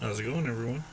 How's it going, everyone?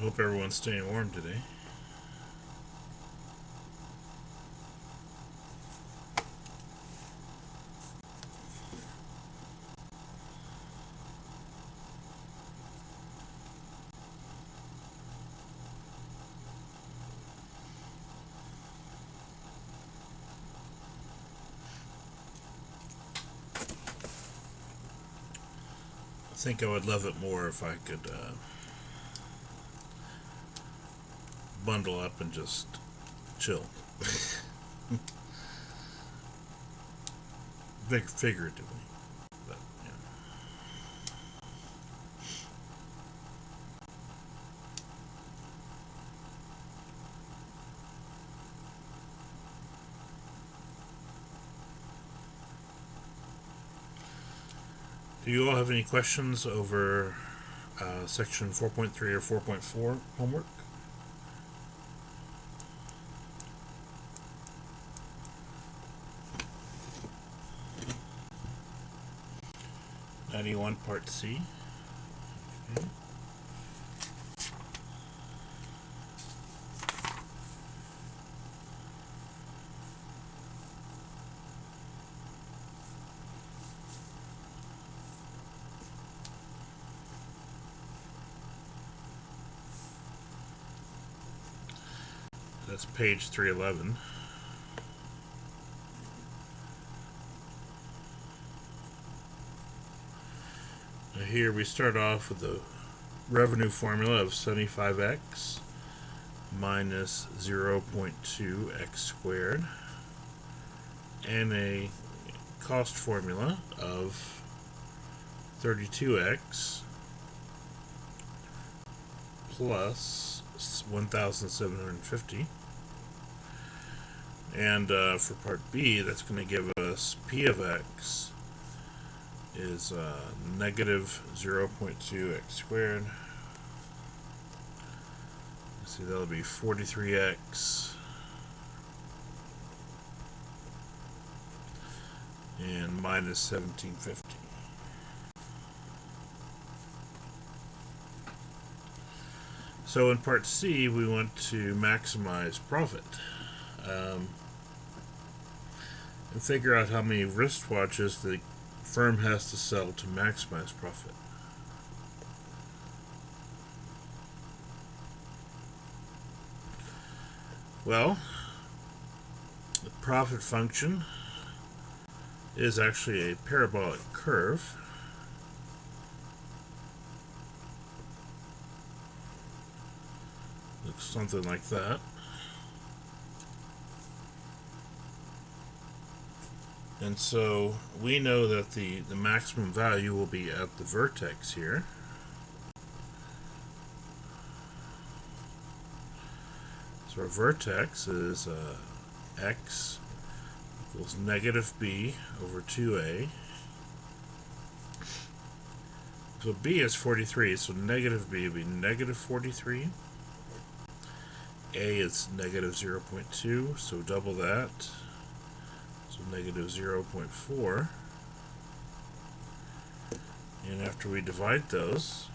Hope everyone's staying warm today. I think I would love it more if I could bundle up and just chill. Figuratively. But, yeah. Do you all have any questions over section 4.3 or 4.4 homework? Part C. Okay. That's page 311. Now here we start off with the revenue formula of 75x minus 0.2x squared and a cost formula of 32x plus 1,750. And for part B, that's going to give us p of x is negative 0.2x squared. See, that'll be 43x and minus 1750. So in part C, we want to maximize profit and figure out how many wristwatches the firm has to sell to maximize profit. Well, the profit function is actually a parabolic curve. Looks something like that. And so we know that the maximum value will be at the vertex here. So our vertex is x equals negative b over 2a. So b is 43, so negative b would be negative 43. A is negative 0.2, so double that. So negative 0.4. And after we divide those,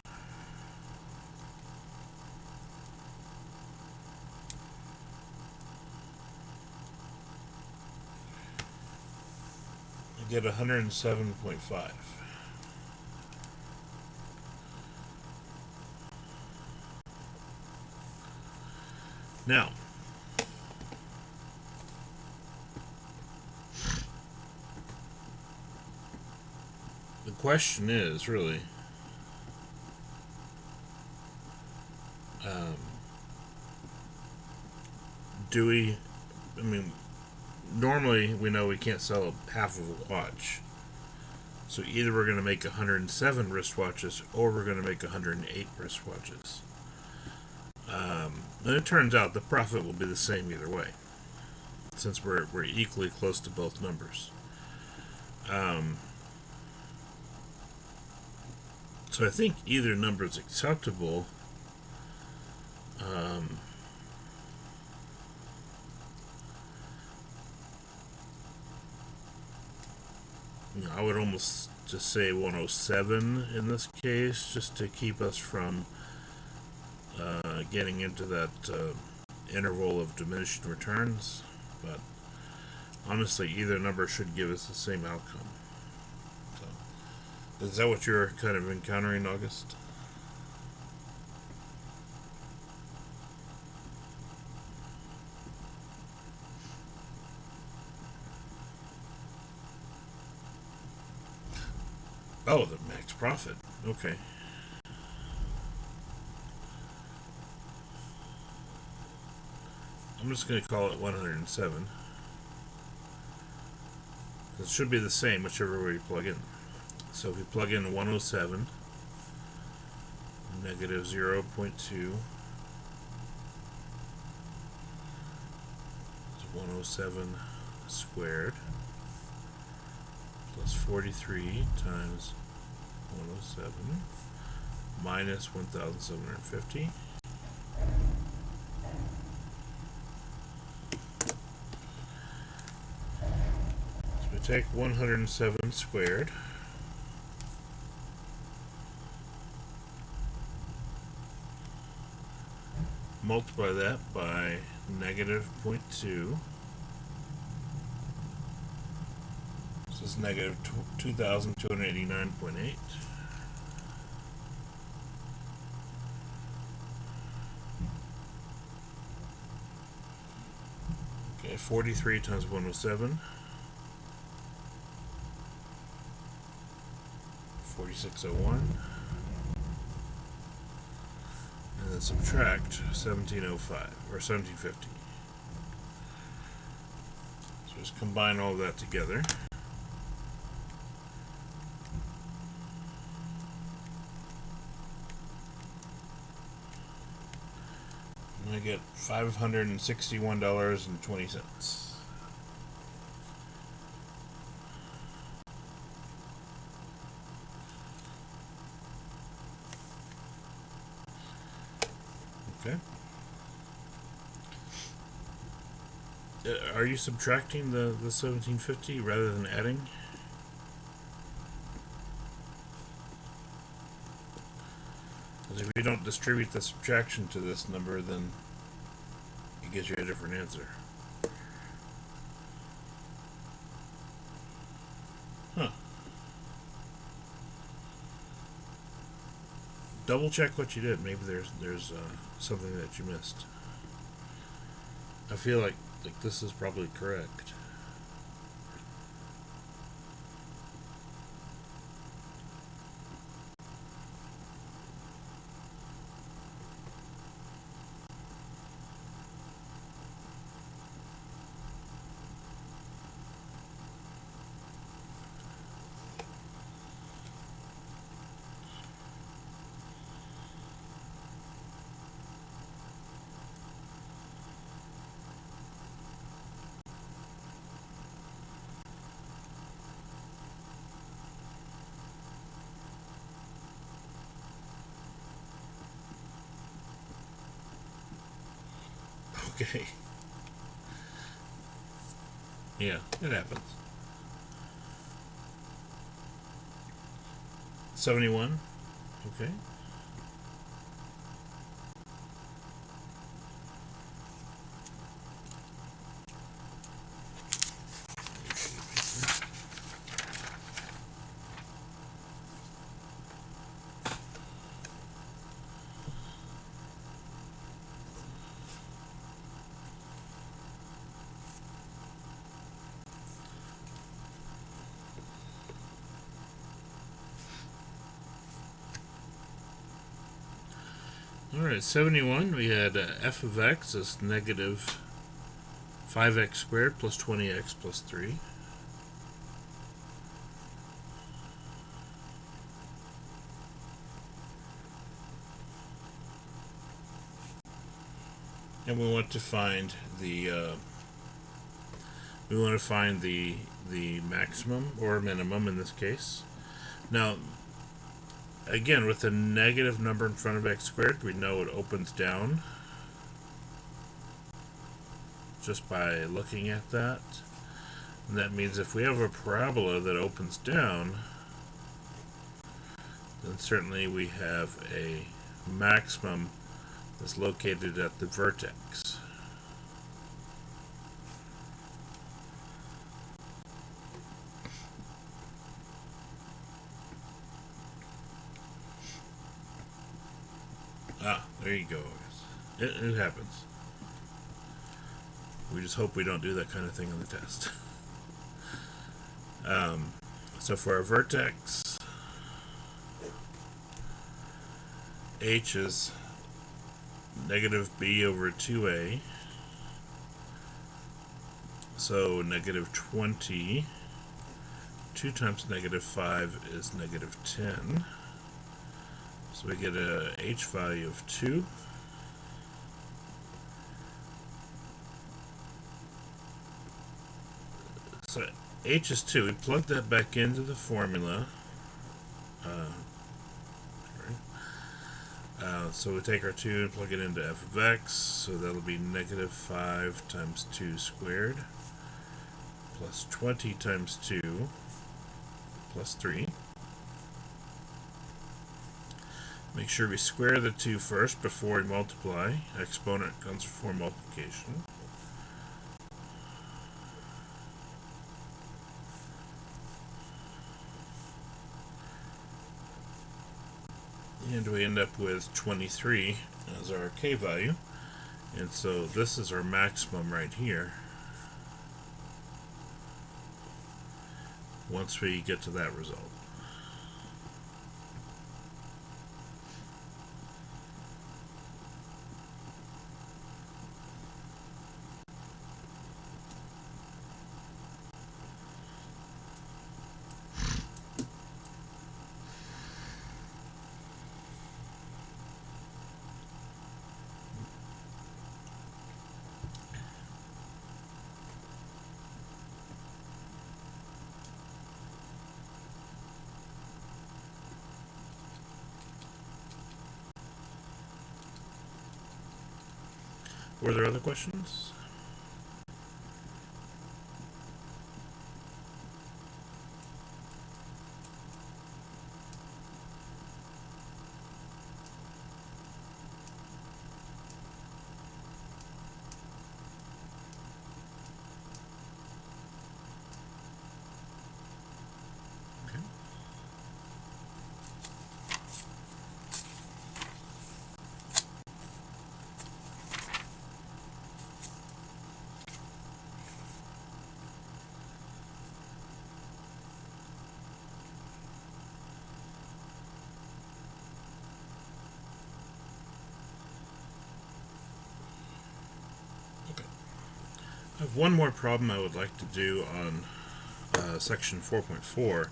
I get 107.5. Now, the question is really, normally we know we can't sell half of a watch. So either we're going to make 107 wristwatches or we're going to make 108 wristwatches. And it turns out the profit will be the same either way, since we're equally close to both numbers. So I think either number is acceptable. I would almost just say 107 in this case, just to keep us from getting into that interval of diminishing returns. But honestly, either number should give us the same outcome. So, is that what you're kind of encountering, August? Oh, the max profit. Okay. I'm just going to call it 107. It should be the same whichever way you plug in. So if you plug in 107, negative 0.2 is 107 squared plus 43 times 107 minus 1,750. So we take 107 squared, multiply that by negative 0.2. This is negative 2,289.8. Okay, 43 times 107. 4601. And then subtract 1705 or 1750. So just combine all that together. I get $561.20. Okay. Are you subtracting the 1750 rather than adding? If you don't distribute the subtraction to this number, then it gives you a different answer. Huh. Double check what you did. Maybe there's something that you missed. I feel like this is probably correct. Okay. Yeah, it happens. 71. Okay. Alright, 71, we had f of x is negative 5x squared plus 20x plus 3. And we want to find the maximum or minimum in this case. Now, again, with a negative number in front of x squared, we know it opens down just by looking at that. And that means if we have a parabola that opens down, then certainly we have a maximum that's located at the vertex. There you go. It happens. We just hope we don't do that kind of thing on the test. So for our vertex, h is negative b over 2a. So negative 20. 2 times negative 5 is negative 10. So we get a h value of 2. So h is 2. We plug that back into the formula. So we take our 2 and plug it into f of x. So that'll be negative 5 times 2 squared plus 20 times 2 plus 3. Make sure we square the 2 first before we multiply. Exponent comes before multiplication. And we end up with 23 as our k value. And so this is our maximum right here once we get to that result. Were there other questions? Okay. I have one more problem I would like to do on section 4.4,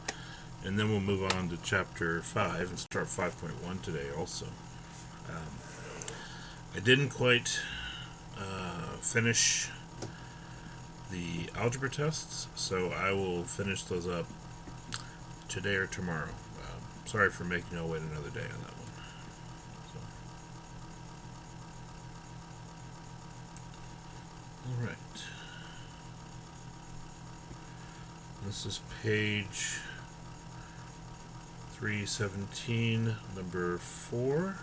and then we'll move on to chapter 5 and start 5.1 today also. I didn't quite finish the algebra tests, so I will finish those up today or tomorrow. Sorry for making you wait another day on that one. Alright. This is page 317, number 4.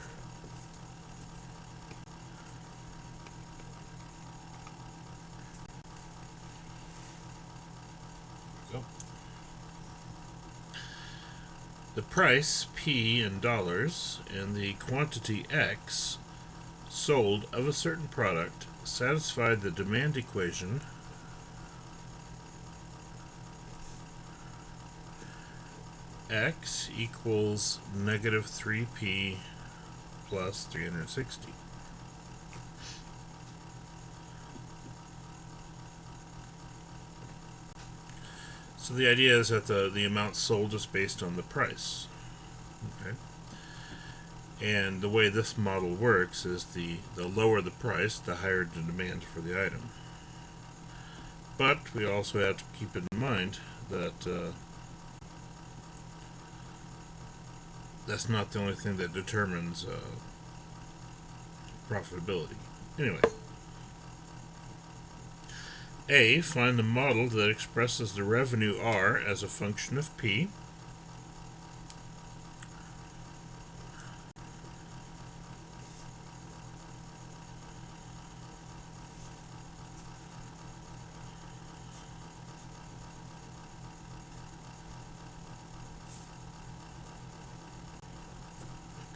Go. The price, P in dollars, and the quantity X sold of a certain product satisfied the demand equation X equals negative 3P plus 360. So the idea is that the amount sold is based on the price. Okay. And the way this model works is the lower the price, the higher the demand for the item. But we also have to keep in mind that that's not the only thing that determines profitability. Anyway, A, find the model that expresses the revenue R as a function of P.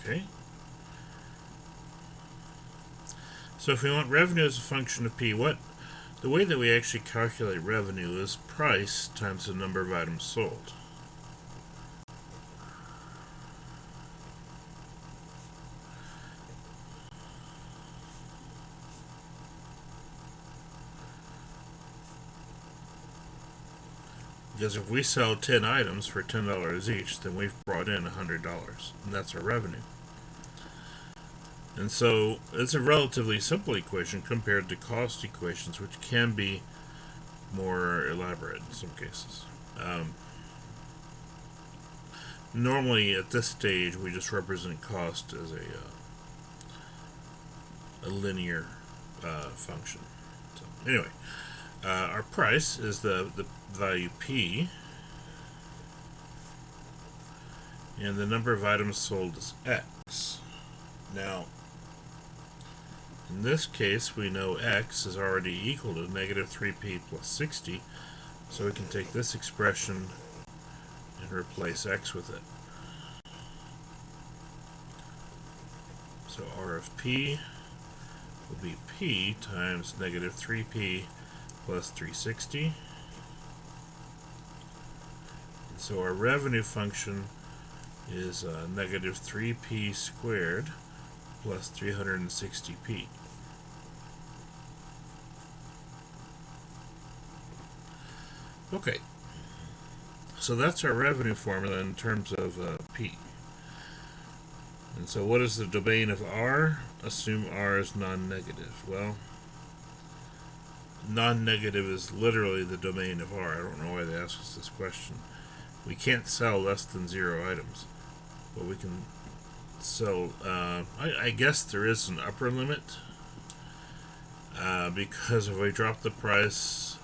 Okay. So if we want revenue as a function of P, the way that we actually calculate revenue is price times the number of items sold. Because if we sell 10 items for $10 each, then we've brought in $100, and that's our revenue. And so it's a relatively simple equation compared to cost equations, which can be more elaborate in some cases. Normally at this stage we just represent cost as a linear function. So anyway, our price is the value P, and the number of items sold is X. Now, in this case, we know X is already equal to negative 3P plus 60, so we can take this expression and replace X with it. So R of P will be P times negative 3P plus 360. And so our revenue function is negative 3P squared plus 360p. Okay, so that's our revenue formula in terms of P. And so what is the domain of R? Assume R is non-negative. Well, non-negative is literally the domain of R. I don't know why they ask us this question. We can't sell less than 0 items, but we can sell, I guess there is an upper limit, because if we drop the price,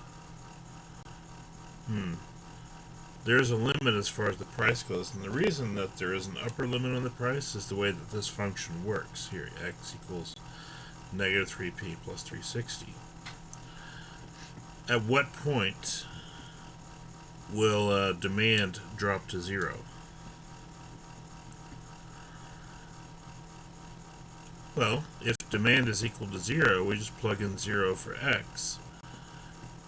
there's a limit as far as the price goes, and the reason that there is an upper limit on the price is the way that this function works. Here, X equals negative 3P plus 360. At what point will demand drop to 0? Well, if demand is equal to 0, we just plug in 0 for X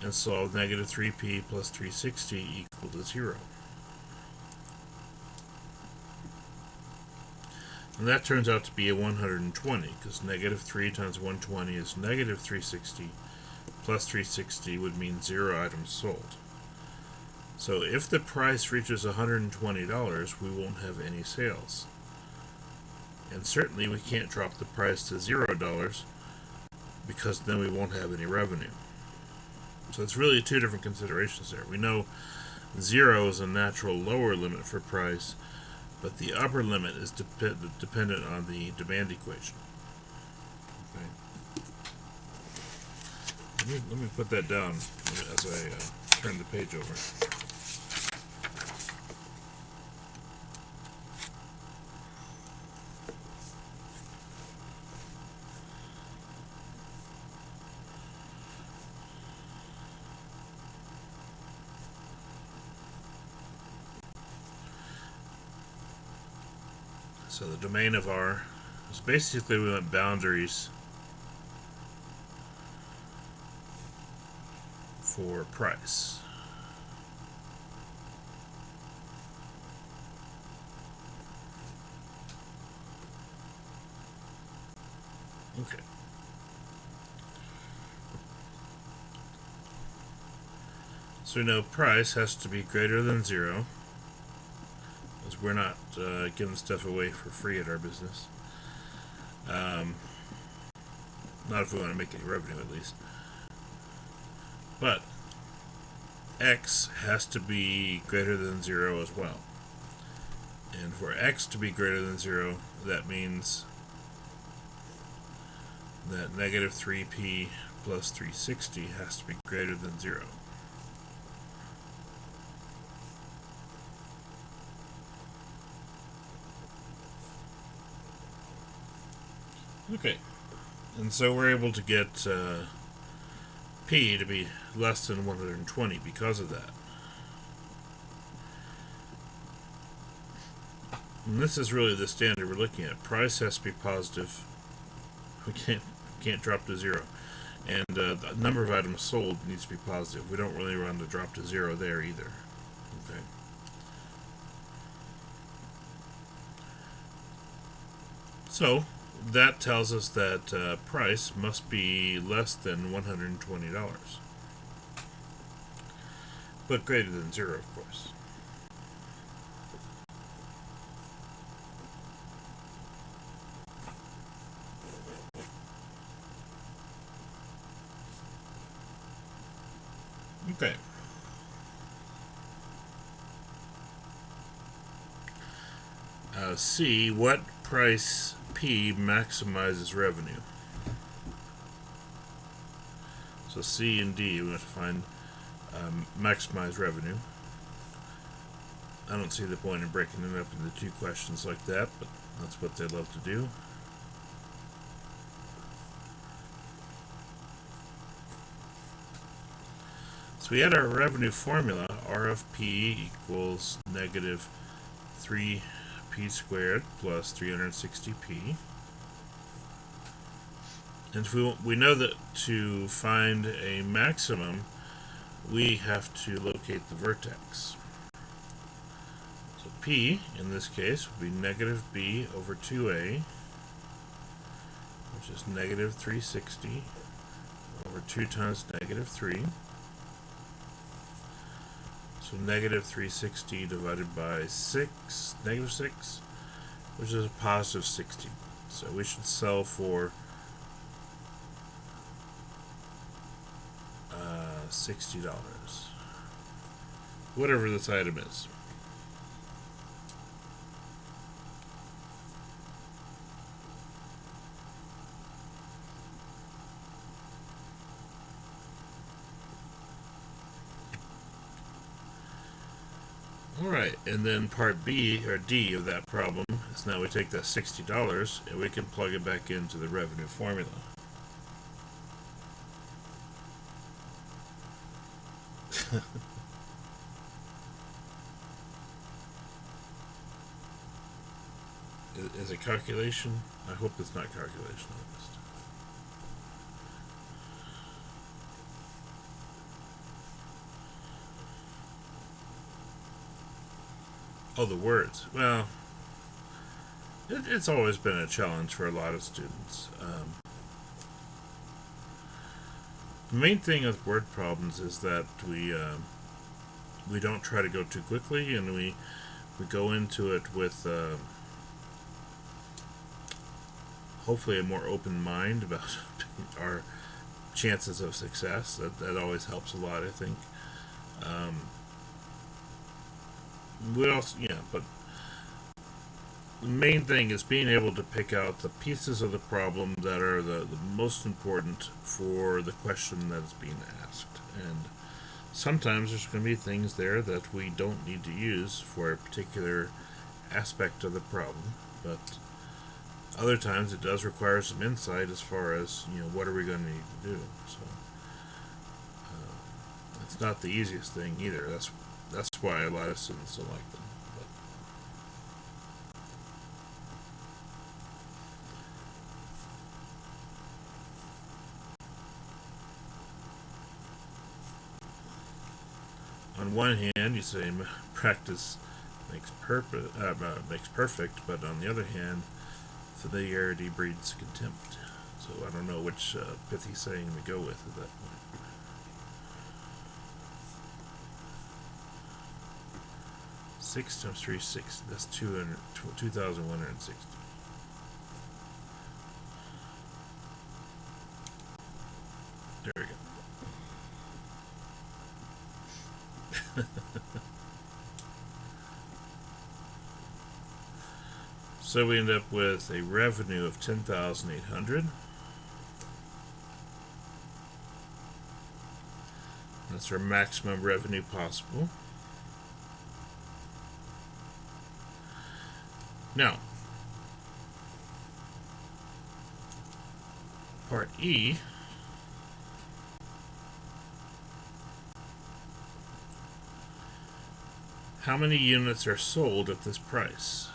and solve negative 3P plus 360 equal to 0. And that turns out to be a 120, because negative 3 times 120 is negative 360, plus 360 would mean 0 items sold. So if the price reaches $120, we won't have any sales. And certainly we can't drop the price to $0, because then we won't have any revenue. So it's really two different considerations there. We know 0 is a natural lower limit for price, but the upper limit is dependent on the demand equation. Okay. Let me put that down as I turn the page over. So the domain of R is basically we want boundaries for price. Okay. So we know price has to be greater than 0, because we're not giving stuff away for free at our business. Not if we want to make any revenue, at least. But x has to be greater than 0 as well. And for x to be greater than 0, that means that negative 3p plus 360 has to be greater than 0. Okay, and so we're able to get p to be less than 120 because of that. And this is really the standard we're looking at. Price has to be positive. We can't drop to 0. And the number of items sold needs to be positive. We don't really want to drop to 0 there either. Okay. So that tells us that price must be less than $120. But greater than 0, of course. Okay. C, what price P maximizes revenue? So C and D, we have to find maximize revenue. I don't see the point in breaking it up into 2 questions like that, but that's what they love to do. So we had our revenue formula, R of P equals negative 3p squared plus 360p. And we know that to find a maximum, we have to locate the vertex. So P, in this case, would be negative b over 2a, which is negative 360 over 2 times negative 3. So negative 360 divided by 6, negative 6, which is a positive 60. So we should sell for $60, whatever this item is. Alright, and then part B, or D of that problem, is now we take that $60 and we can plug it back into the revenue formula. Is it calculation? I hope it's not calculation. Oh, the words. Well, it's always been a challenge for a lot of students. The main thing with word problems is that we don't try to go too quickly, and we go into it with hopefully a more open mind about our chances of success. That always helps a lot, I think. We also, but the main thing is being able to pick out the pieces of the problem that are the most important for the question that is being asked. And sometimes there's going to be things there that we don't need to use for a particular aspect of the problem, but other times it does require some insight as far as, what are we going to need to do. So it's not the easiest thing either. That's why a lot of students don't like them. On one hand, you say practice makes perfect, but on the other hand, familiarity breeds contempt. So I don't know which pithy saying to go with at that point. Six times 360. That's 2,160. There we go. So we end up with a revenue of 10,800. That's our maximum revenue possible. Now, part E, how many units are sold at this price?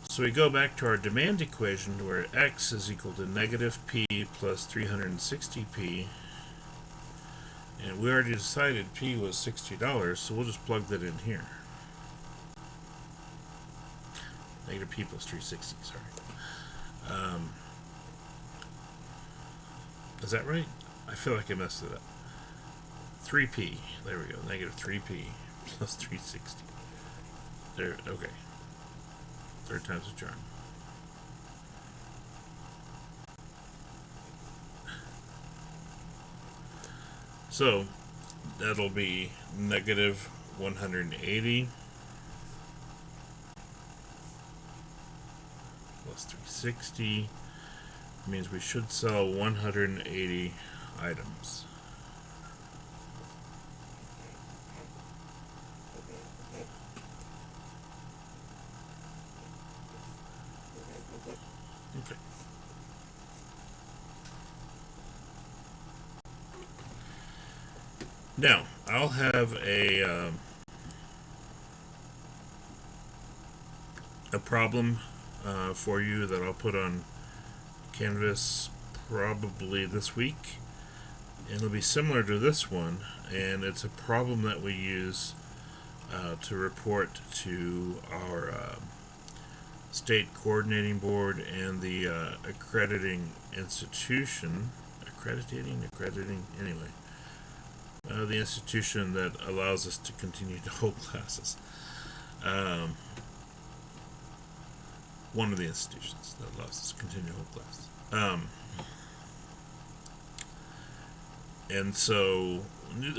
So we go back to our demand equation where x is equal to negative p plus 360p. And we already decided p was $60, so we'll just plug that in here. Negative p plus 360, sorry. Is that right? I feel like I messed it up. 3p, there we go, negative 3p plus 360. There, okay. Third time's a charm. So that'll be negative 180 plus 360 means we should sell 180 items. Okay. Now, I'll have a problem for you that I'll put on Canvas probably this week. And it'll be similar to this one, and it's a problem that we use to report to our state coordinating board and the accrediting institution. Accrediting, anyway. The institution that allows us to continue to hold classes. One of the institutions that allows us to continue to hold classes. And so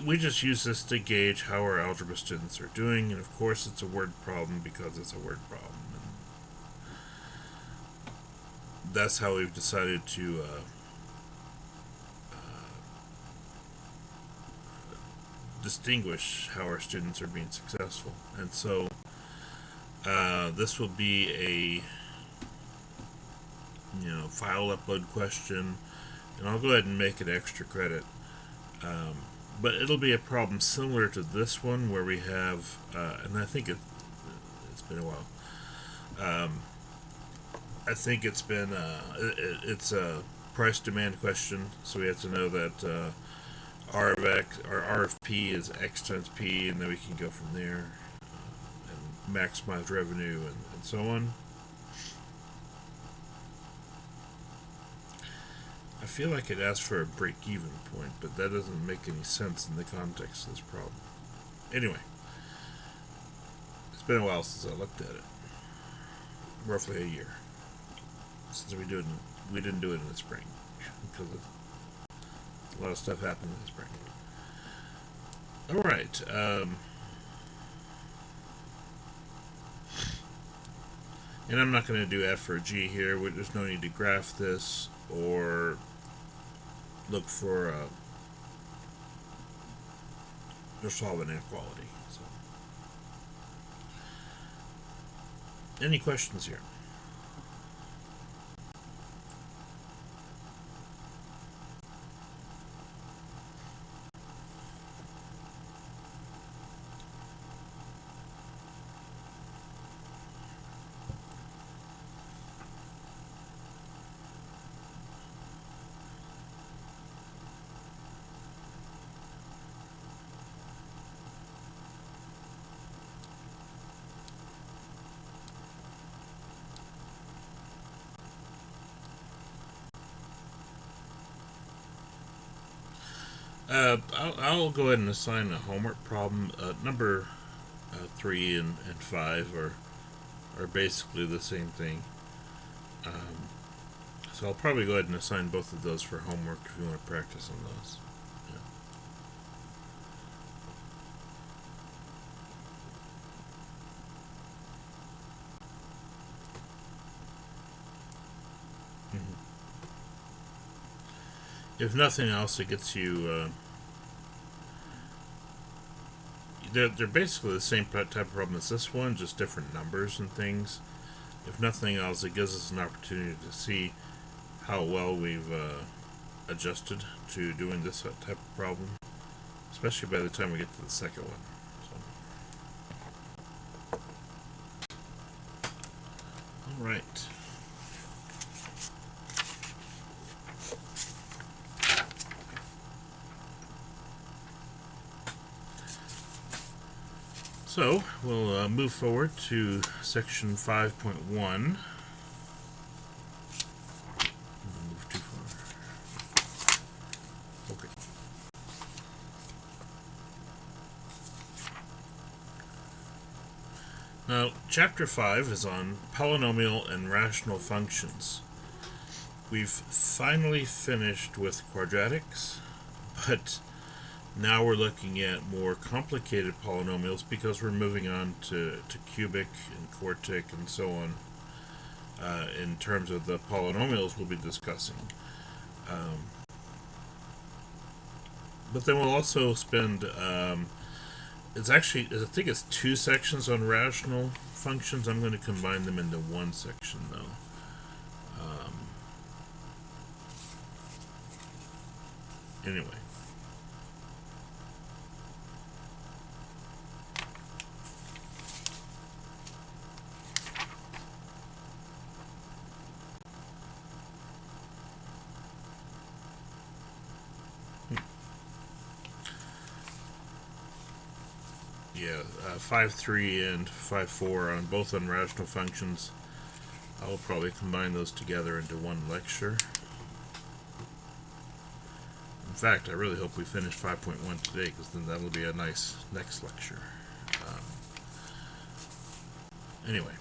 we just use this to gauge how our algebra students are doing, and of course it's a word problem because it's a word problem. And that's how we've decided to distinguish how our students are being successful. And so this will be a file upload question, and I'll go ahead and make it extra credit. But it'll be a problem similar to this one where we have, and I think it's been a while. I think it's been it's a price demand question, so we have to know that R of X or R of P is X times P, and then we can go from there and maximize revenue and so on. I feel like it asks for a break-even point, but that doesn't make any sense in the context of this problem. Anyway, it's been a while since I looked at it. Roughly a year since we didn't do it in the spring because a lot of stuff happened in the spring. All right. And I'm not going to do F or G here. There's no need to graph this or look for or solve an inequality. So, any questions here? I'll go ahead and assign a homework problem. Number 3 and 5 are basically the same thing. So I'll probably go ahead and assign both of those for homework if you want to practice on those. Yeah. If nothing else, it gets you. They're basically the same type of problem as this one, just different numbers and things. If nothing else, it gives us an opportunity to see how well we've adjusted to doing this type of problem, especially by the time we get to the second one. All right. So we'll move forward to section 5.1. Move too far. Okay. Now, chapter 5 is on polynomial and rational functions. We've finally finished with quadratics, but now we're looking at more complicated polynomials because we're moving on to cubic and quartic and so on in terms of the polynomials we'll be discussing. But then we'll also spend, it's actually, I think it's 2 sections on rational functions. I'm going to combine them into 1 section though. Anyway. Yeah, 5.3 and 5.4 on both on rational functions. I will probably combine those together into 1 lecture. In fact, I really hope we finish 5.1 today, because then that'll be a nice next lecture. Anyway.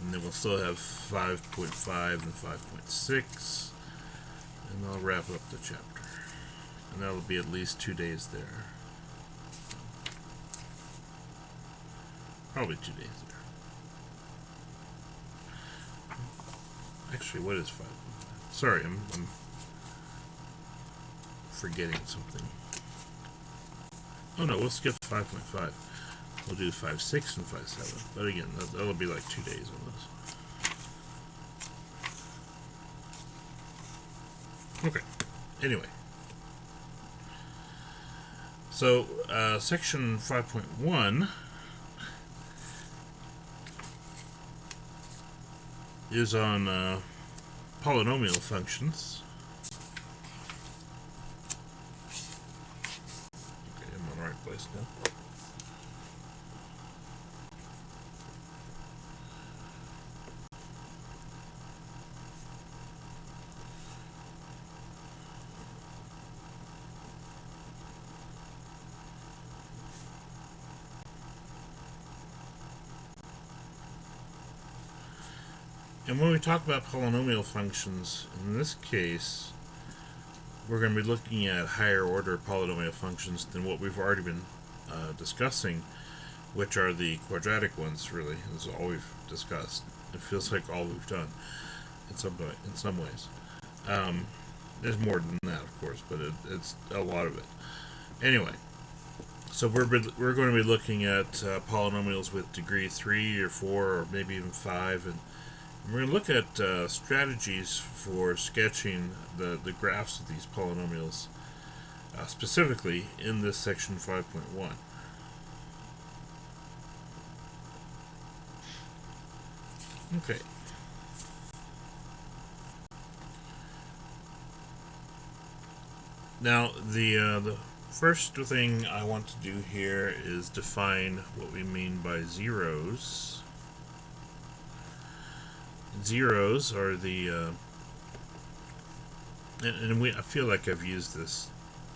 And then we'll still have 5.5 and 5.6. And I'll wrap up the chapter. And that'll be at least 2 days there. Probably 2 days there. Actually, what is 5.5? Sorry, I'm forgetting something. Oh no, we'll skip 5.5. We'll do 5.6 and 5.7. But again, that'll be like 2 days on those. Okay. Anyway. So, section 5.1 is on polynomial functions. Okay, I'm on the right place now. And when we talk about polynomial functions, in this case, we're going to be looking at higher order polynomial functions than what we've already been discussing, which are the quadratic ones, really. This is all we've discussed. It feels like all we've done in some ways. There's more than that, of course, but it's a lot of it. Anyway, so we're going to be looking at polynomials with degree 3 or 4 or maybe even 5, and we're going to look at strategies for sketching the graphs of these polynomials, specifically in this section 5.1. Okay. Now, the first thing I want to do here is define what we mean by zeros. Zeros are the I feel like I've used this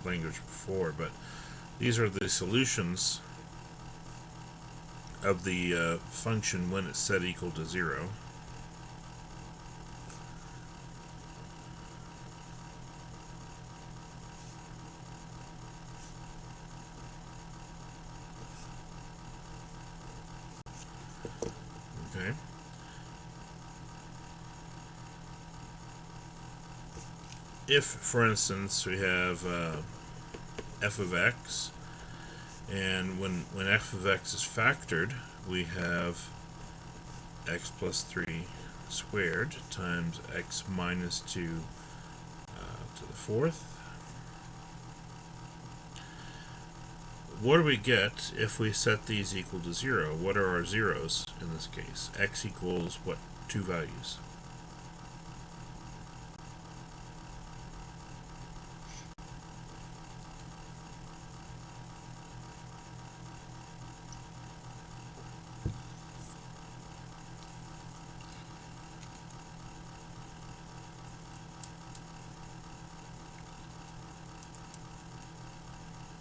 language before, but these are the solutions of the function when it's set equal to 0. Okay. If, for instance, we have f of x, and when f of x is factored, we have x plus 3 squared times x minus 2 to the fourth. What do we get if we set these equal to 0? What are our zeros in this case? X equals what? Two values.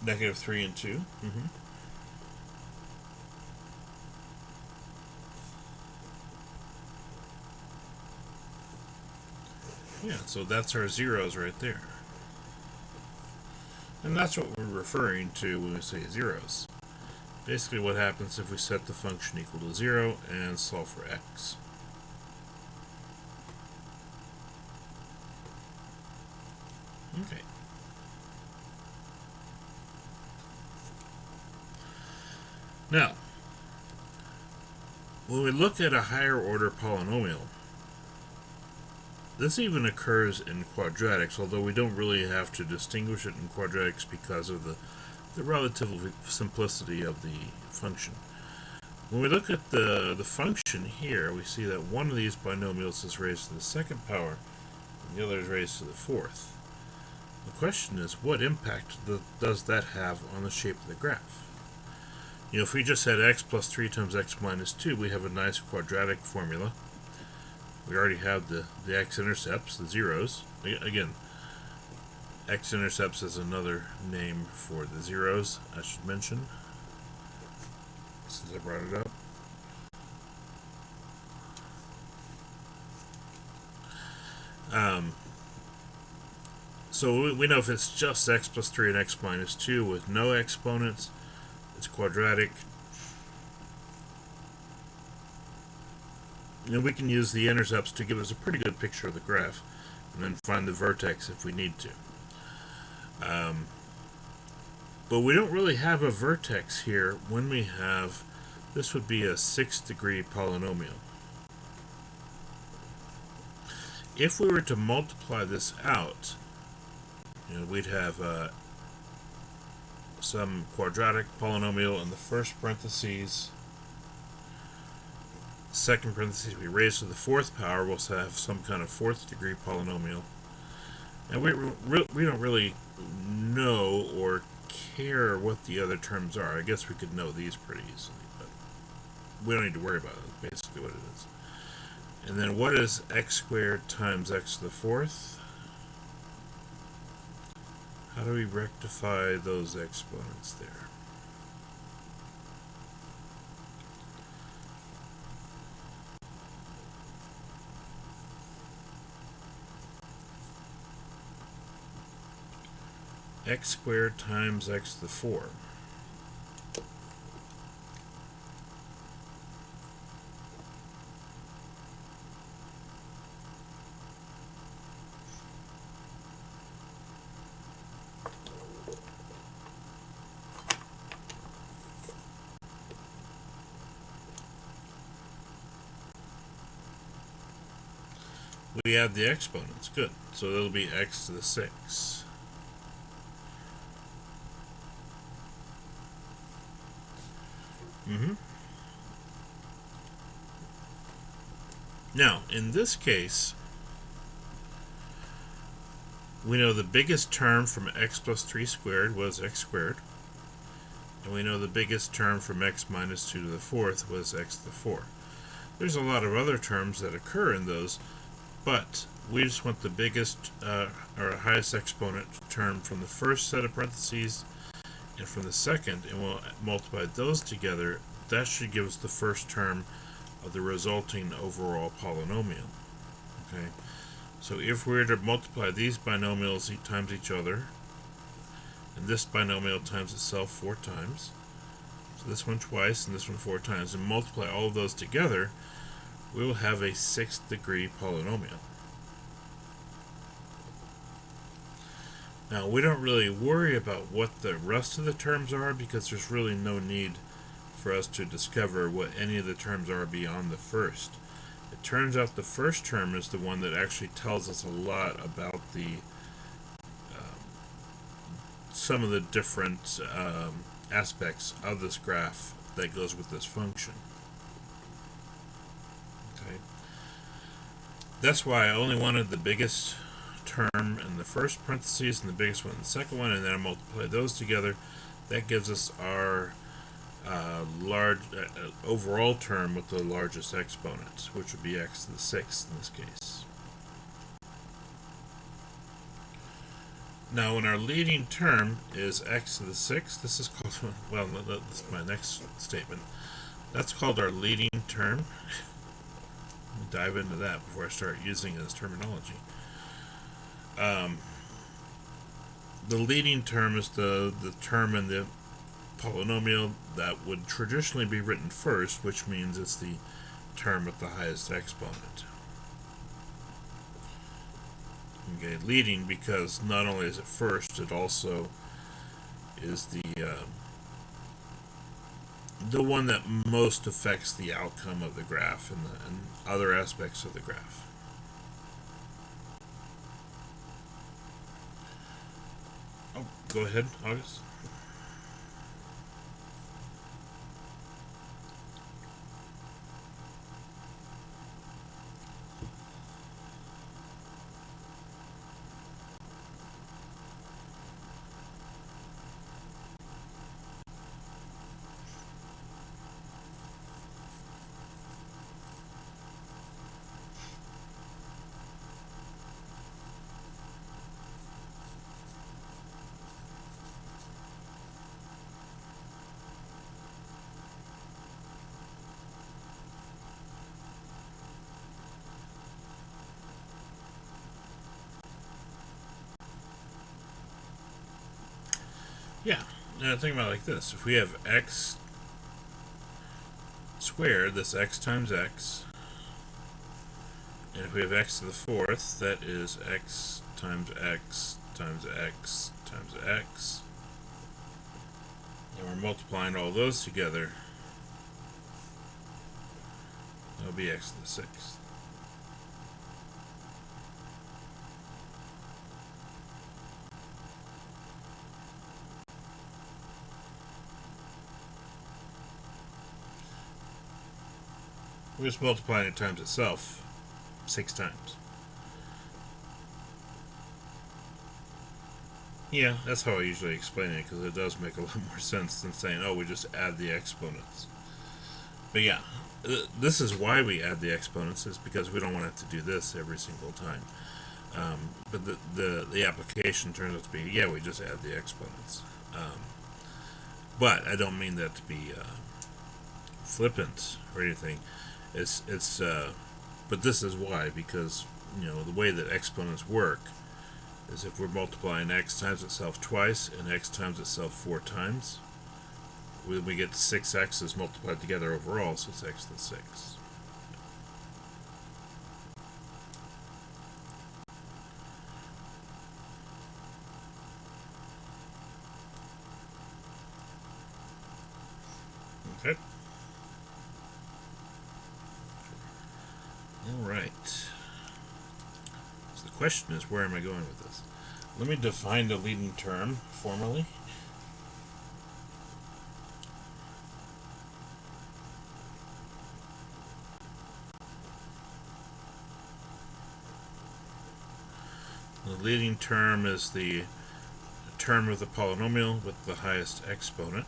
Negative 3 and 2. Yeah, so that's our zeros right there. And that's what we're referring to when we say zeros. Basically what happens if we set the function equal to 0 and solve for x. Okay. Now, when we look at a higher order polynomial, this even occurs in quadratics, although we don't really have to distinguish it in quadratics because of the relative simplicity of the function. When we look at the function here, we see that one of these binomials is raised to the second power, and the other is raised to the fourth. The question is, what impact does that have on the shape of the graph? You know, if we just had x plus 3 times x minus 2, we have a nice quadratic formula. We already have the x-intercepts, the zeros. Again, x-intercepts is another name for the zeros, I should mention, since I brought it up. So we know if it's just x plus 3 and x minus 2 with no exponents, it's quadratic. And we can use the intercepts to give us a pretty good picture of the graph, and then find the vertex if we need to. But we don't really have a vertex here when we have, this would be a 6-degree polynomial. If we were to multiply this out, you know, we'd have some quadratic polynomial in the first parentheses. Second parentheses, we raise to the fourth power, we'll have some kind of 4th-degree polynomial. And we don't really know or care what the other terms are. I guess we could know these pretty easily, but we don't need to worry about it. That's basically what it is. And then what is x squared times x to the fourth? How do we rectify those exponents there? X squared times x to the 4. We have the exponents. Good. So that'll be x to the 6. Now, in this case, we know the biggest term from x plus 3 squared was x squared. And we know the biggest term from x minus 2 to the fourth was x to the 4. There's a lot of other terms that occur in those, but we just want the biggest or highest exponent term from the first set of parentheses and from the second, and we'll multiply those together. That should give us the first term of the resulting overall polynomial. Okay, so if we were to multiply these binomials times each other, and this binomial times itself 4 times, so this one twice and this one 4 times, and multiply all of those together, we will have a 6th degree polynomial. Now, we don't really worry about what the rest of the terms are because there's really no need for us to discover what any of the terms are beyond the first. It turns out the first term is the one that actually tells us a lot about the some of the different aspects of this graph that goes with this function. Okay, that's why I only wanted the biggest term in the first parentheses and the biggest one in the second one, and then I multiply those together. That gives us our large overall term with the largest exponent, which would be x to the 6th in this case. Now, when our leading term is x to the 6th, this is called, well, that's my next statement. That's called our leading term. Let me dive into that before I start using it as terminology. The leading term is the term in the polynomial that would traditionally be written first, which means it's the term with the highest exponent. Okay, leading because not only is it first, it also is the one that most affects the outcome of the graph and other aspects of the graph. Oh, go ahead, August. Yeah, now think about it like this. If we have x squared, that's x times x. And if we have x to the 4th, that is x times x times x times x. And we're multiplying all those together. That'll be x to the 6th. We're just multiplying it times itself 6 times. Yeah, that's how I usually explain it, because it does make a lot more sense than saying, oh, we just add the exponents. But yeah, this is why we add the exponents, is because we don't want to have to do this every single time. But the application turns out to be, yeah, we just add the exponents. But I don't mean that to be flippant or anything. But this is why, because the way that exponents work is if we're multiplying x times itself twice and x times itself 4 times, we get 6 x's multiplied together overall, so it's x to the 6. Okay. Alright. So the question is, where am I going with this? Let me define the leading term formally. The leading term is the term of the polynomial with the highest exponent.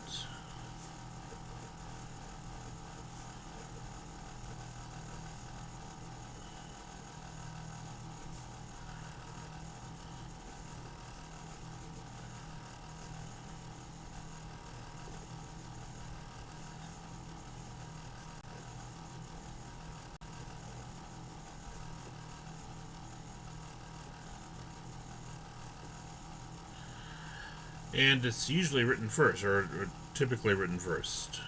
And it's usually written first, or typically written first.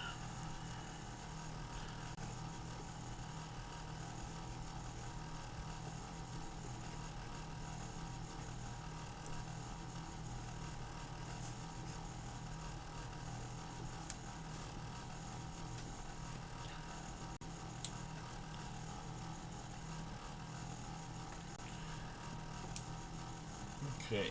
Okay.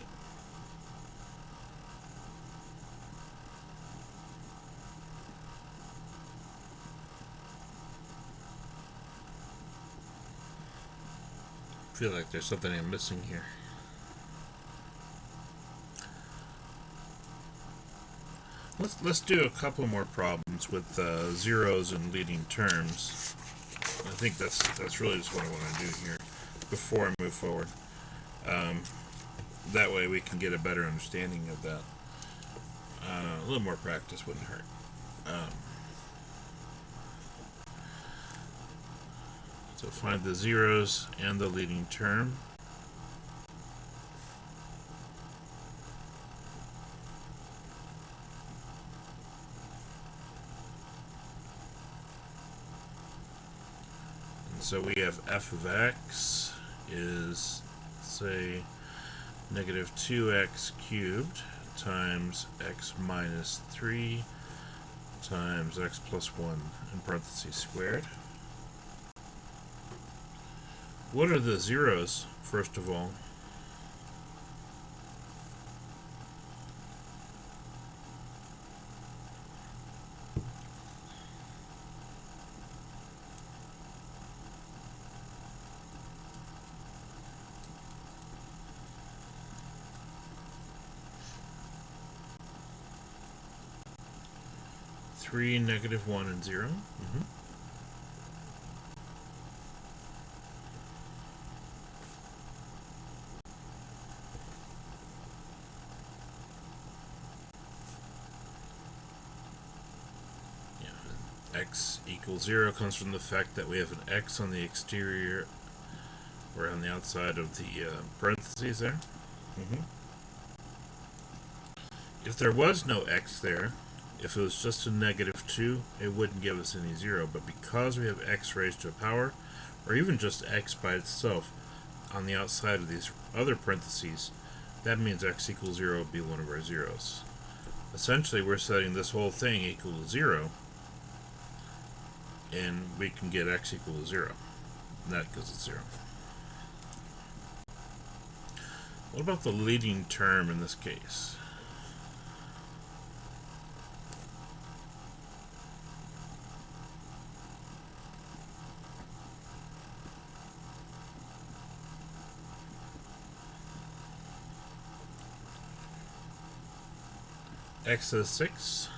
I feel like there's something I'm missing here. Let's do a couple more problems with zeros and leading terms. I think that's really just what I want to do here before I move forward. That way we can get a better understanding of that. A little more practice wouldn't hurt. So find the zeros and the leading term. And so we have f of x is, say, negative 2x cubed times x minus 3 times x plus 1 in parentheses squared. What are the zeros, first of all? Three, negative 1, and 0. X equals 0 comes from the fact that we have an x on the exterior, or on the outside of the parentheses there. If there was no x there, if it was just a negative 2, it wouldn't give us any 0. But because we have x raised to a power, or even just x by itself, on the outside of these other parentheses, that means x equals 0 would be one of our zeros. Essentially, we're setting this whole thing equal to 0, and we can get x equal to 0. And that goes to 0. What about the leading term in this case? X is 6.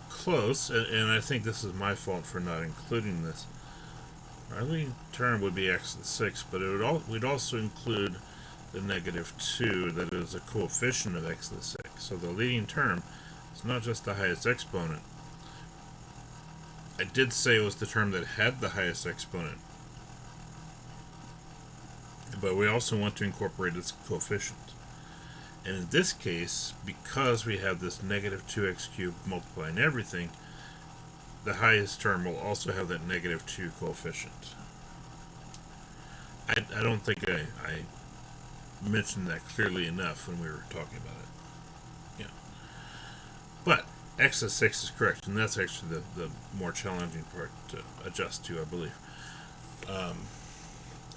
Close, and I think this is my fault for not including this. Our leading term would be x to the 6, but we'd also include the negative 2 that is a coefficient of x to the 6. So the leading term is not just the highest exponent. I did say it was the term that had the highest exponent, but we also want to incorporate its coefficient. And in this case, because we have this negative 2x cubed multiplying everything, the highest term will also have that negative 2 coefficient. I don't think I mentioned that clearly enough when we were talking about it. Yeah. But x of 6 is correct, and that's actually the more challenging part to adjust to, I believe.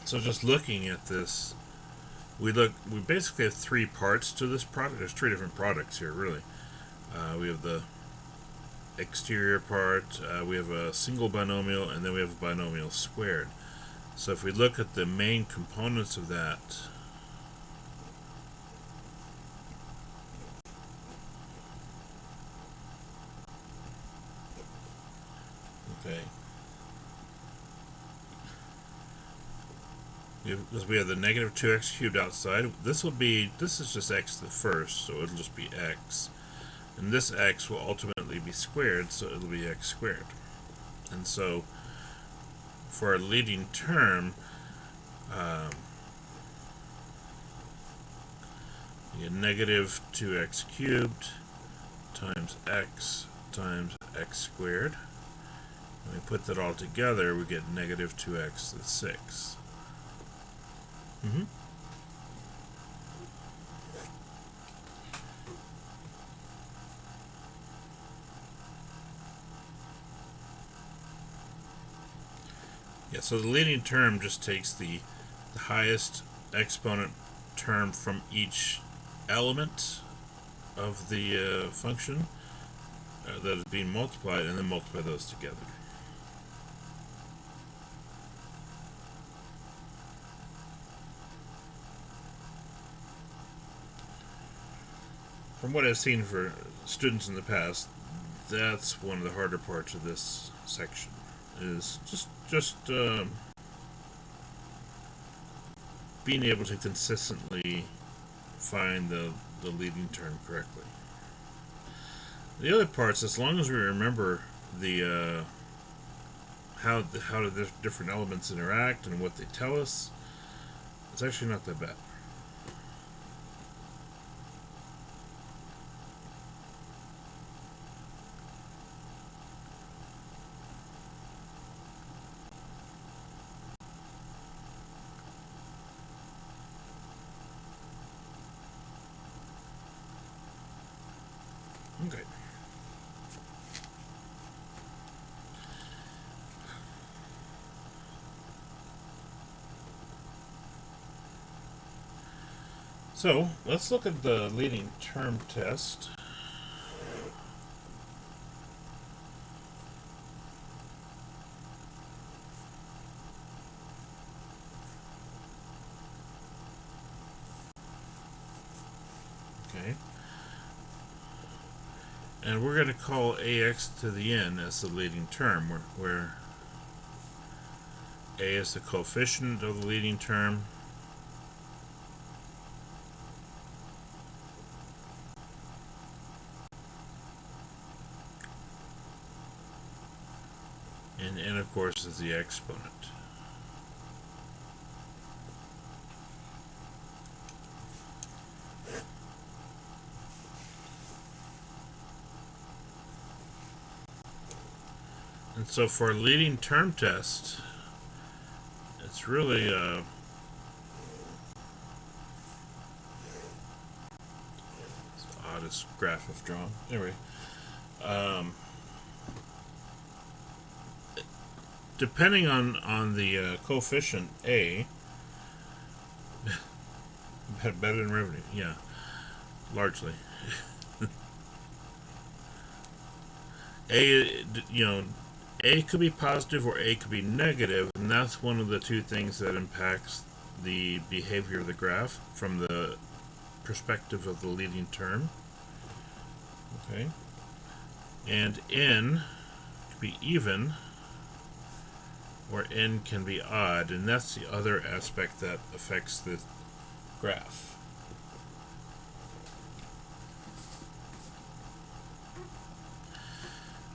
So just looking at this, we basically have three parts to this product. There's three different products here, really. We have the exterior part, we have a single binomial, and then we have a binomial squared. So if we look at the main components of that, okay, we have the negative 2x cubed outside. This is just x to the first, so it'll just be x. And this x will ultimately be squared, so it'll be x squared. And so for our leading term, You get negative 2x cubed times x squared. When we put that all together, we get negative 2x to the 6. Yeah, so the leading term just takes the highest exponent term from each element of the function that is being multiplied, and then multiply those together. From what I've seen for students in the past, that's one of the harder parts of this section, is just being able to consistently find the leading term correctly. The other parts, as long as we remember the how the different elements interact and what they tell us, it's actually not that bad. Okay. So let's look at the leading term test. Okay. And we're going to call ax to the n as the leading term, where a is the coefficient of the leading term, and n, of course, is the exponent. And so for a leading term test, it's really it's the oddest graph I've drawn. Anyway, depending on the coefficient a, better than revenue, yeah, largely. A could be positive or A could be negative, and that's one of the two things that impacts the behavior of the graph from the perspective of the leading term. Okay, and n could be even, or n can be odd, and that's the other aspect that affects the graph.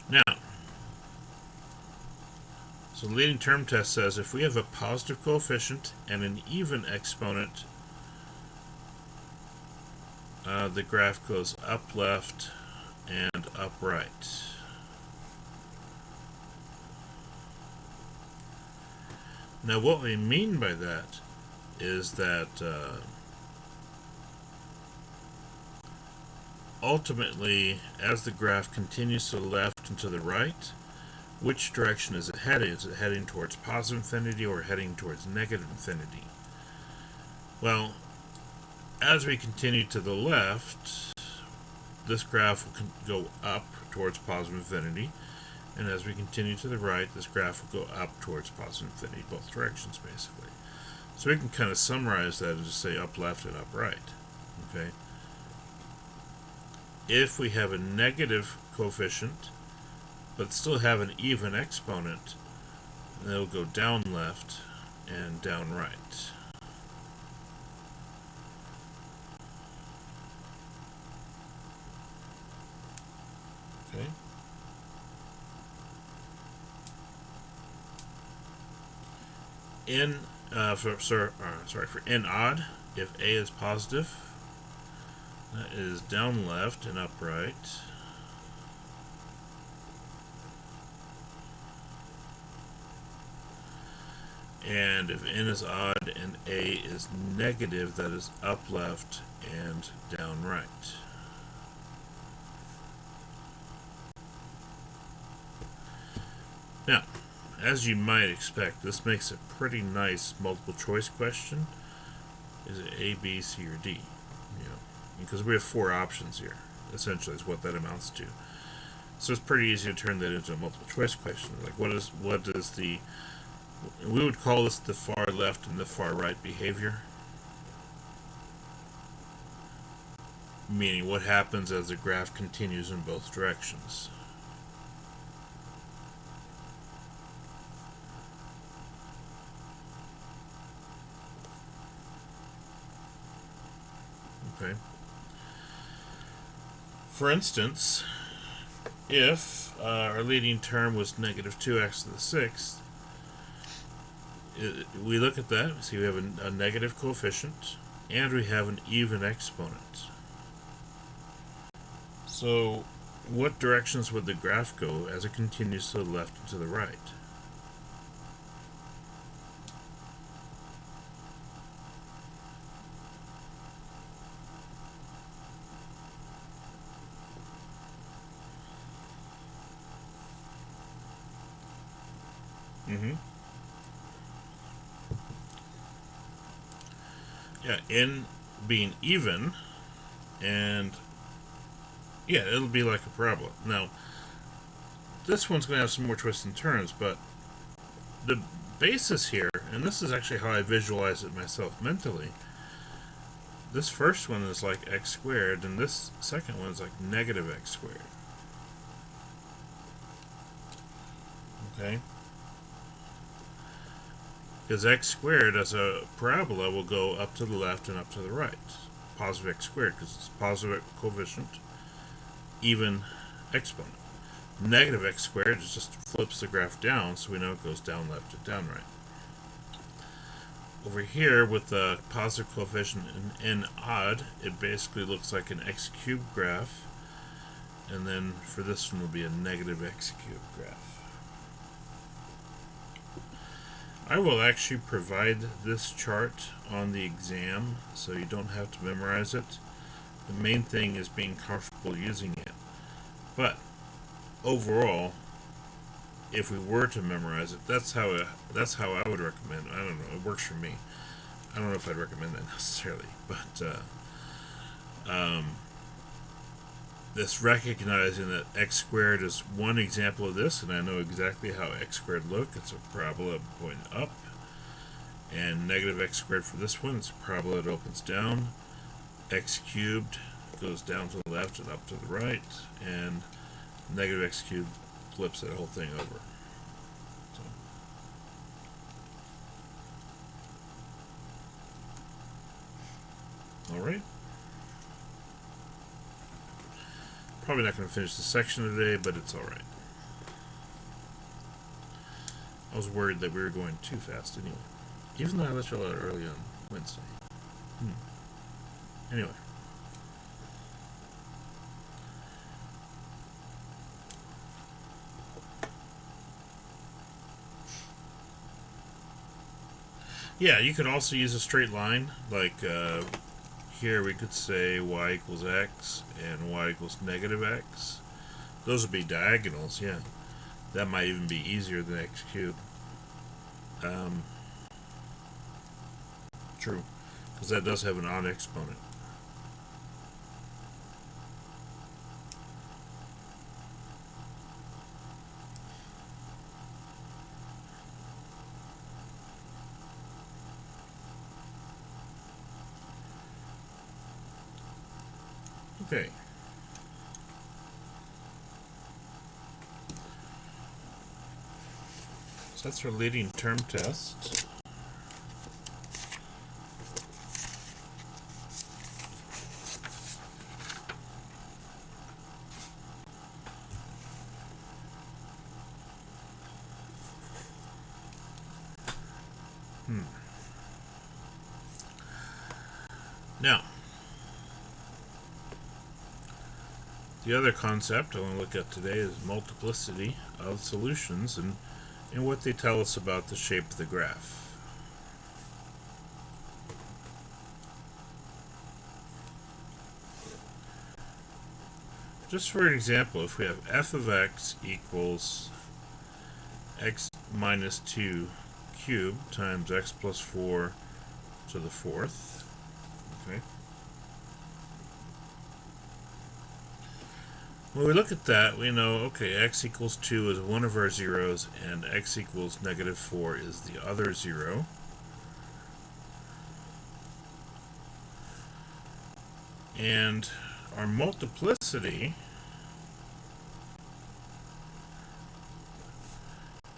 Now, so the leading term test says if we have a positive coefficient and an even exponent, the graph goes up left and up right. Now what we mean by that is that ultimately, as the graph continues to the left and to the right, which direction is it heading? Is it heading towards positive infinity or heading towards negative infinity? Well, as we continue to the left, this graph will go up towards positive infinity, and as we continue to the right, this graph will go up towards positive infinity, both directions basically. So we can kind of summarize that and just say up left and up right. Okay. If we have a negative coefficient but still have an even exponent, then it'll go down left and down right. Okay. For n odd, if a is positive, That is down left and upright. And if n is odd and a is negative, that is up left and down right. Now, as you might expect, this makes a pretty nice multiple choice question. Is it A, B, C, or D? Because we have 4 options here, essentially is what that amounts to. So it's pretty easy to turn that into a multiple choice question. Like what is the, we would call this the far left and the far right behavior. Meaning what happens as the graph continues in both directions. Okay. For instance, if our leading term was negative 2x to the 6th, we look at that, we see we have a negative coefficient, and we have an even exponent. So, what directions would the graph go as it continues to the left and to the right? Yeah, n being even, and yeah, it'll be like a parabola. Now, this one's going to have some more twists and turns, but the basis here, and this is actually how I visualize it myself mentally, this first one is like x squared, and this second one is like negative x squared. Okay? Because x squared as a parabola will go up to the left and up to the right. Positive x squared, because it's positive coefficient, even exponent. Negative x squared just flips the graph down, so we know it goes down left and down right. Over here, with the positive coefficient and n odd, it basically looks like an x cubed graph, and then for this one will be a negative x cubed graph. I will actually provide this chart on the exam, so you don't have to memorize it. The main thing is being comfortable using it. But overall, if we were to memorize it, that's how I would recommend. I don't know. It works for me. I don't know if I'd recommend that necessarily, but this recognizing that x squared is one example of this, and I know exactly how x squared looks. It's a parabola going up, and negative x squared for this one, it's a parabola that opens down. X cubed goes down to the left and up to the right, and negative x cubed flips that whole thing over. So. Alright. Probably not going to finish the section today, but it's alright. I was worried that we were going too fast anyway. Even though I let you out early on Wednesday. Anyway. Yeah, you could also use a straight line. Like here we could say y equals x and y equals negative x. Those would be diagonals, yeah. That might even be easier than x cubed. True, because that does have an odd exponent. Okay. So that's our leading term test. Now, The other concept I want to look at today is multiplicity of solutions and what they tell us about the shape of the graph. Just for an example, if we have f of x equals x minus 2 cubed times x plus 4 to the fourth, okay. When we look at that, we know, okay, x equals 2 is one of our zeros, and x equals negative 4 is the other zero. And our multiplicity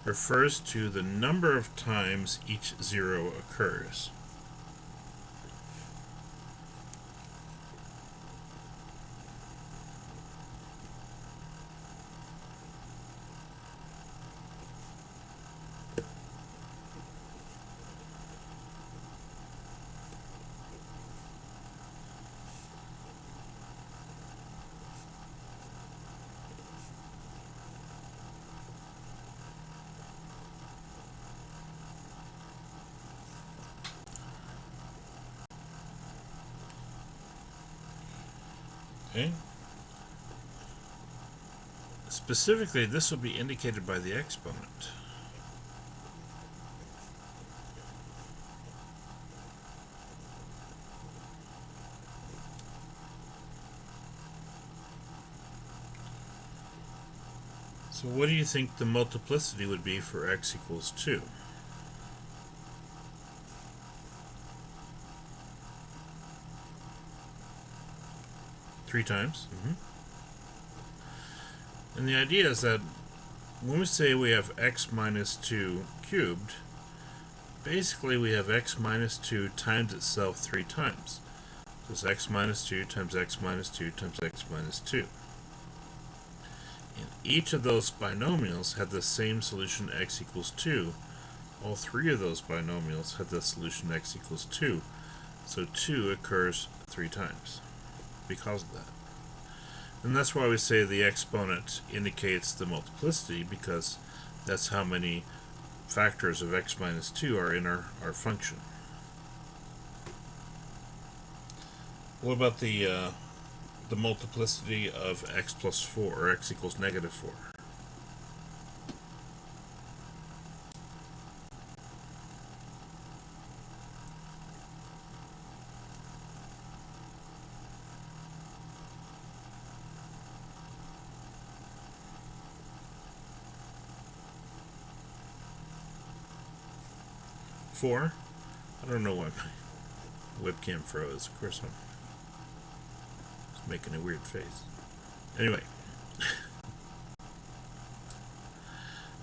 refers to the number of times each zero occurs. Okay. Specifically, this will be indicated by the exponent. So what do you think the multiplicity would be for x equals 2? Three times. And the idea is that when we say we have x minus 2 cubed, basically we have x minus 2 times itself 3 times. So it's x minus 2 times x minus 2 times x minus 2. And each of those binomials had the same solution x equals 2. All three of those binomials had the solution x equals 2. So 2 occurs 3 times because of that. And that's why we say the exponent indicates the multiplicity, because that's how many factors of x minus 2 are in our function. What about the multiplicity of x plus 4, or x equals negative 4? Four? I don't know why my webcam froze. Of course, I'm just making a weird face. Anyway.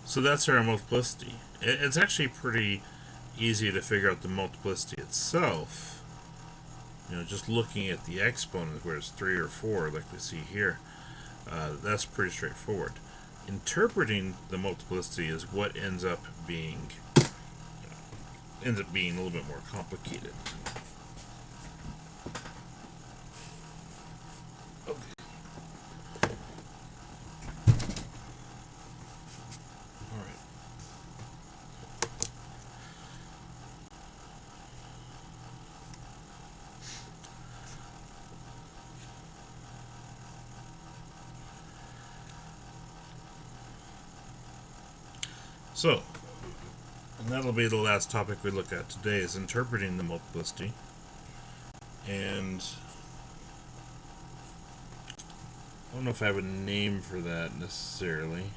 So that's our multiplicity. It's actually pretty easy to figure out the multiplicity itself. You know, just looking at the exponent, where it's 3 or 4, like we see here, that's pretty straightforward. Interpreting the multiplicity is what ends up being a little bit more complicated. Okay. All right. So, and that'll be the last topic we look at today, is interpreting the multiplicity. And I don't know if I have a name for that necessarily.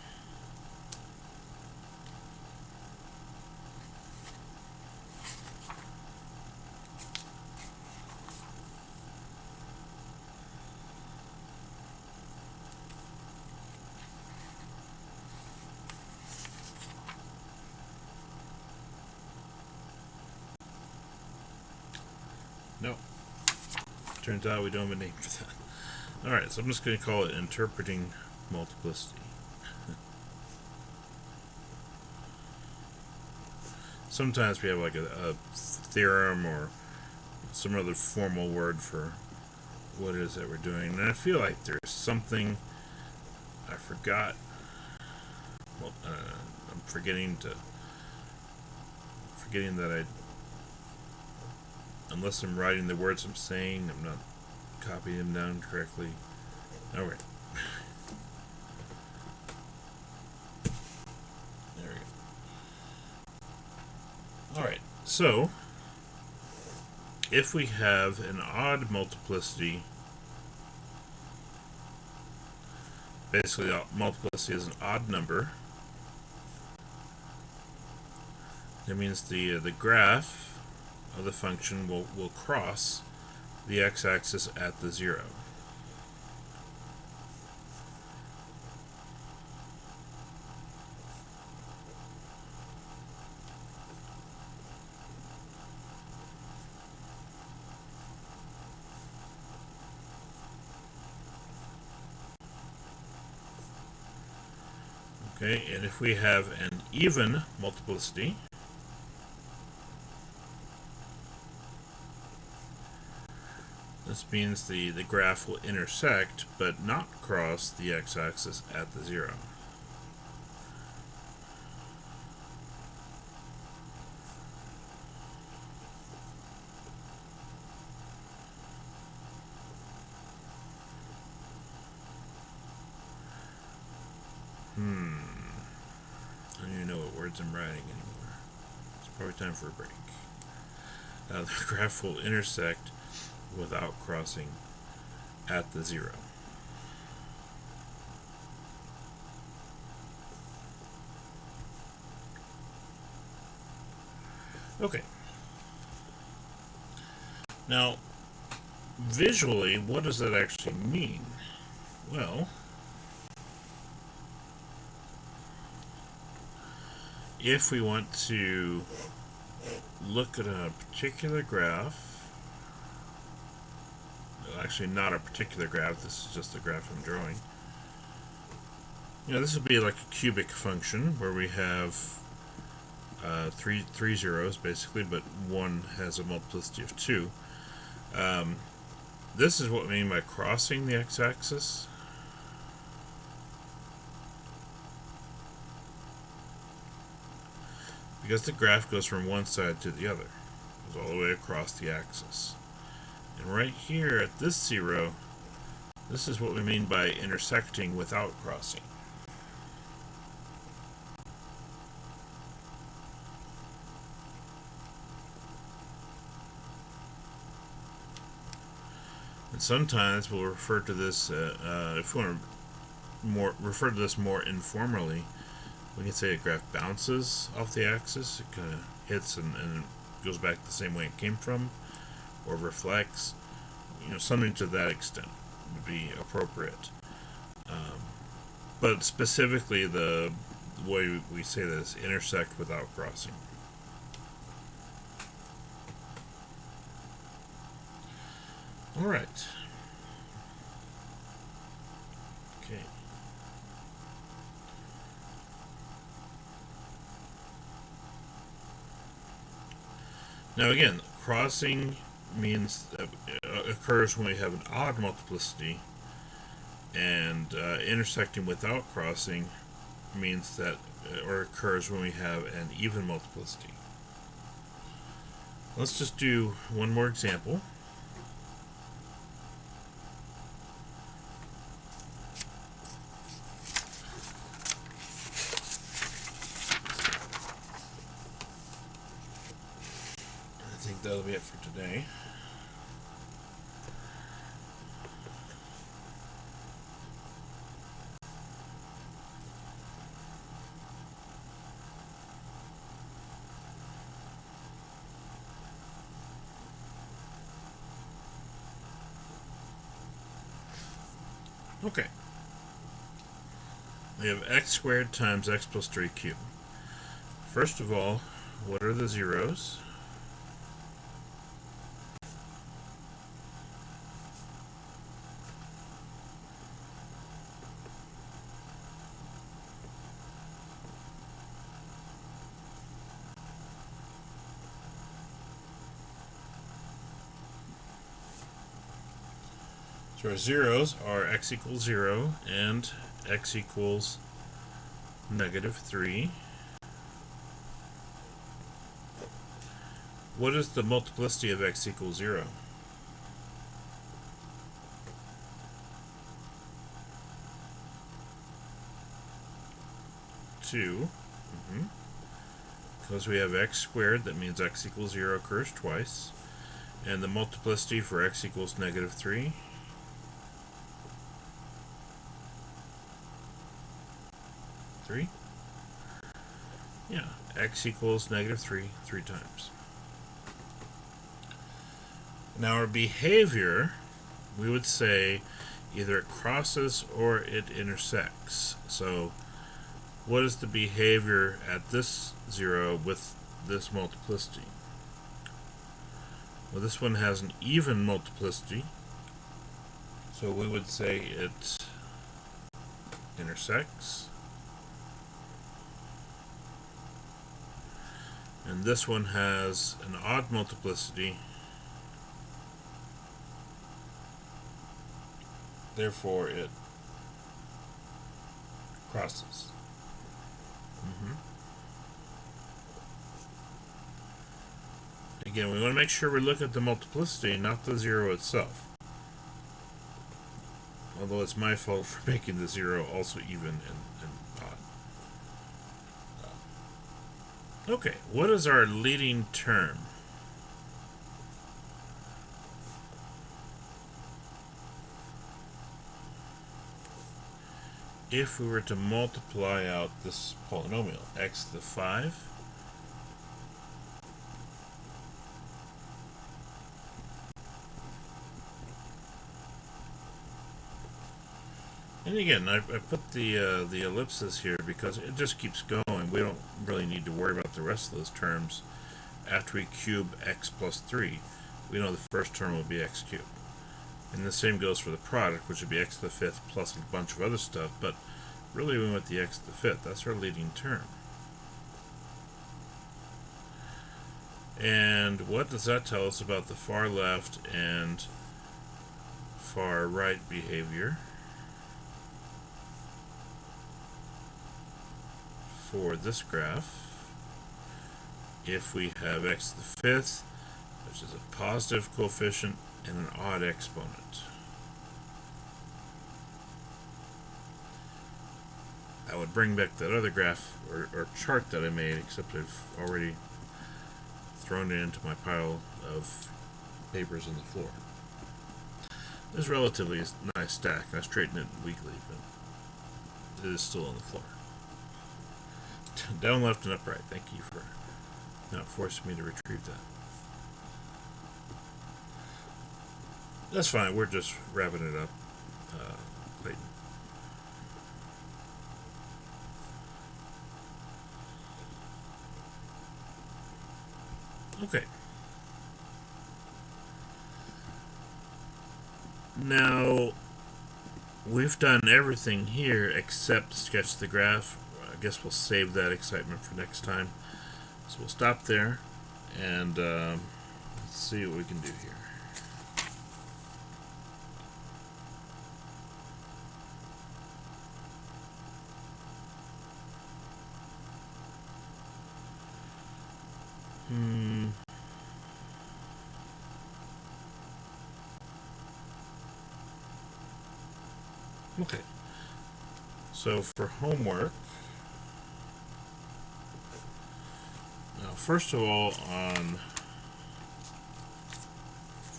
No. Turns out we don't have a name for that. Alright, so I'm just going to call it interpreting multiplicity. Sometimes we have like a theorem or some other formal word for what it is that we're doing. And I feel like there's something I forgot. Well, I'm forgetting that unless I'm writing the words I'm saying, I'm not copying them down correctly. Alright. There we go. Alright, so if we have an odd multiplicity, basically multiplicity is an odd number, that means the graph of the function will cross the x-axis at the 0. Okay, and if we have an even multiplicity, this means the graph will intersect but not cross the x-axis at the 0. I don't even know what words I'm writing anymore. It's probably time for a break. The graph will intersect without crossing at the 0. Okay. Now, visually, what does that actually mean? Well, if we want to look at a particular graph, actually not a particular graph, this is just the graph I'm drawing. This would be like a cubic function where we have three zeros basically, but one has a multiplicity of 2. This is what we mean by crossing the x-axis. Because the graph goes from one side to the other. It goes all the way across the axis. And right here at this 0, this is what we mean by intersecting without crossing. And sometimes we'll refer to this, if we want to refer to this more informally, we can say a graph bounces off the axis. It kind of hits and goes back the same way it came from, or reflects. Something to that extent would be appropriate. But specifically, the way we say this, intersect without crossing. All right. Okay. Now again, crossing means that occurs when we have an odd multiplicity, and intersecting without crossing means that or occurs when we have an even multiplicity. Let's just do one more example. I think that'll be it for today. Okay. We have x squared times x plus 3 cubed. First of all, what are the zeros? So our zeros are x equals 0 and x equals -3. What is the multiplicity of x equals 0? 2. Because we have x squared, that means x equals 0 occurs twice. And the multiplicity for x equals -3. 3? Yeah, x equals -3 3 times. Now our behavior, we would say either it crosses or it intersects. So what is the behavior at this 0 with this multiplicity? Well, this one has an even multiplicity, so we would say it intersects. And this one has an odd multiplicity, therefore it crosses. Again, we want to make sure we look at the multiplicity, not the 0 itself. Although it's my fault for making the 0 also even and odd. Okay, what is our leading term? If we were to multiply out this polynomial, x to the 5, and again, I put the ellipses here because it just keeps going. We don't really need to worry about the rest of those terms. After we cube x plus 3, we know the first term will be x cubed. And the same goes for the product, which would be x to the 5th plus a bunch of other stuff, but really we went the x to the 5th. That's our leading term. And what does that tell us about the far left and far right behavior for this graph? If we have x to the 5th, which is a positive coefficient, and an odd exponent. I would bring back that other graph or chart that I made, except I've already thrown it into my pile of papers on the floor. This is relatively a nice stack. I straightened it weekly, but it is still on the floor. Down, left, and upright. Thank you for not forcing me to retrieve that. That's fine, we're just wrapping it up, Clayton. Okay. Now, we've done everything here except sketch the graph. I guess we'll save that excitement for next time. So we'll stop there and let's see what we can do here. Okay, so for homework, now first of all on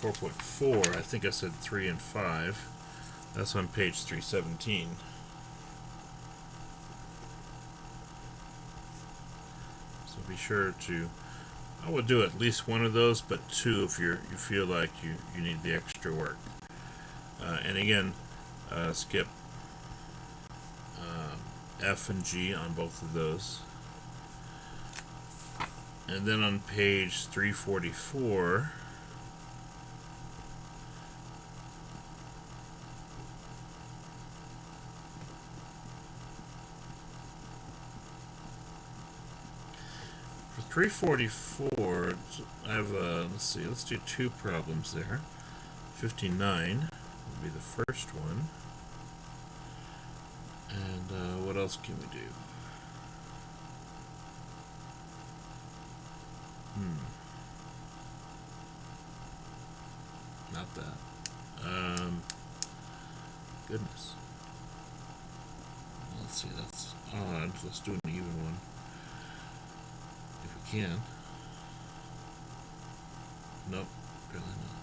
4.4, I think I said 3 and 5, that's on page 317. So be sure to, I would do at least one of those, but 2 if you feel like you need the extra work. And again, skip F and G on both of those. And then on page 344, for 344, I have let's see, let's do 2 problems there. 59, would be the first one. And what else can we do? Not that. Goodness. Let's see, that's odd. Let's do an even one. If we can. Nope, apparently not.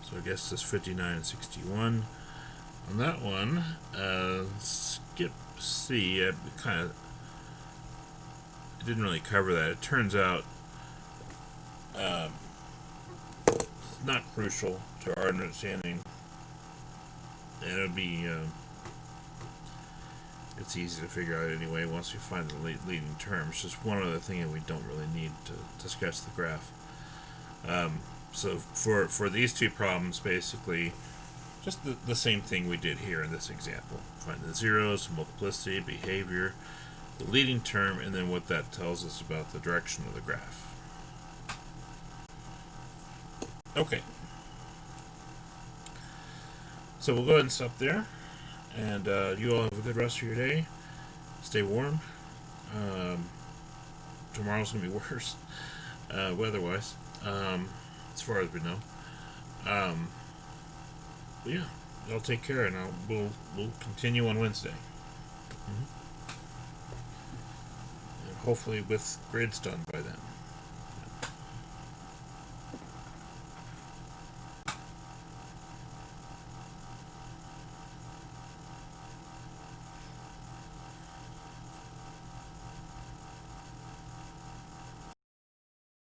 So I guess this 59 and 61. On that one, skip C. I didn't really cover that. It turns out it's not crucial to our understanding, and it would be it's easy to figure out anyway once we find the leading term. It's just one other thing that we don't really need to sketch the graph. So for these two problems, basically, just the same thing we did here in this example. Find the zeros, multiplicity, behavior, the leading term, and then what that tells us about the direction of the graph. Okay. So we'll go ahead and stop there. And you all have a good rest of your day. Stay warm. Tomorrow's going to be worse, weather-wise, as far as we know. But yeah, y'all take care, and we'll continue on Wednesday. And hopefully with grids done by then.